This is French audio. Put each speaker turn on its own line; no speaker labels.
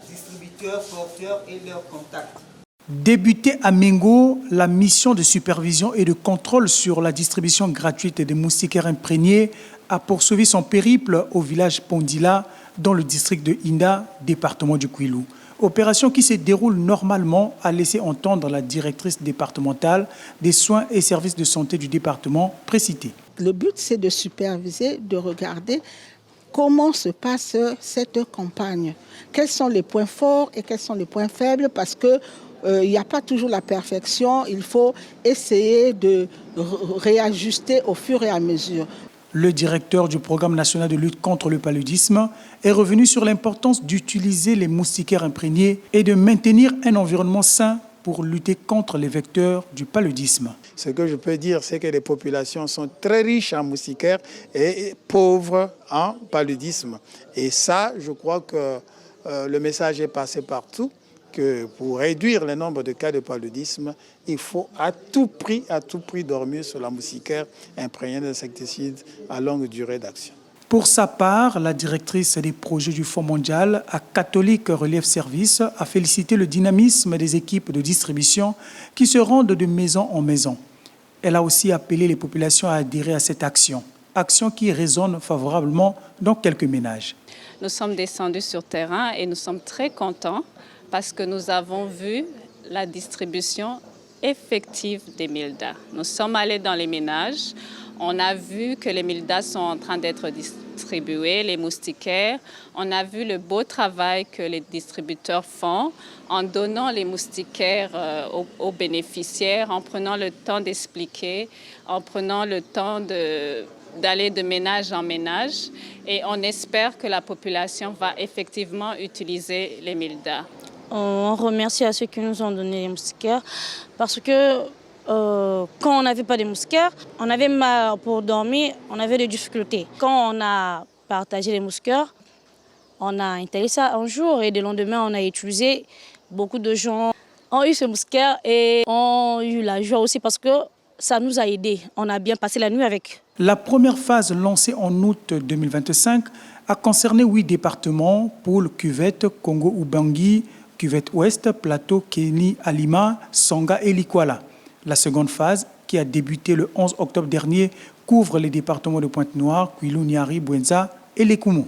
distributeurs, porteurs et leurs contacts.
Débutée à Mengo, la mission de supervision et de contrôle sur la distribution gratuite des moustiquaires imprégnés a poursuivi son périple au village Pondila, dans le district de Inda, département du Kwilu. Opération qui se déroule normalement, a laissé entendre la directrice départementale des soins et services de santé du département précité.
Le but, c'est de superviser, de regarder comment se passe cette campagne. Quels sont les points forts et quels sont les points faibles, parce que il n'y a pas toujours la perfection, il faut essayer de réajuster au fur et à mesure.
Le directeur du programme national de lutte contre le paludisme est revenu sur l'importance d'utiliser les moustiquaires imprégnés et de maintenir un environnement sain pour lutter contre les vecteurs du paludisme.
Ce que je peux dire, c'est que les populations sont très riches en moustiquaires et pauvres en paludisme. Et ça, je crois que le message est passé partout, que pour réduire le nombre de cas de paludisme, il faut à tout prix dormir sur la moustiquaire imprégnée d'insecticides à longue durée d'action.
Pour sa part, la directrice des projets du Fonds mondial à Catholic Relief Service a félicité le dynamisme des équipes de distribution qui se rendent de maison en maison. Elle a aussi appelé les populations à adhérer à cette action qui résonne favorablement dans quelques ménages.
Nous sommes descendus sur terrain et nous sommes très contents parce que nous avons vu la distribution effective des Milda. Nous sommes allés dans les ménages, on a vu que les Milda sont en train d'être distribués, les moustiquaires. On a vu le beau travail que les distributeurs font en donnant les moustiquaires aux bénéficiaires, en prenant le temps d'expliquer, en prenant le temps d'aller de ménage en ménage. Et on espère que la population va effectivement utiliser les Milda.
On remercie à ceux qui nous ont donné les moustiquaires parce que quand on n'avait pas de moustiquaires, on avait mal pour dormir, on avait des difficultés. Quand on a partagé les moustiquaires, on a installé ça un jour et le lendemain on a utilisé. Beaucoup de gens ont eu ce moustiquaire et ont eu la joie aussi parce que ça nous a aidés. On a bien passé la nuit avec.
La première phase lancée en août 2025 a concerné 8 départements, Poul, Cuvette, Congo-Ubangi, Cuvette Ouest, Plateau, Kéni, Alima, Sanga et Likwala. La seconde phase, qui a débuté le 11 octobre dernier, couvre les départements de Pointe-Noire, Kwilu, Niari, Bouenza et Lekumu.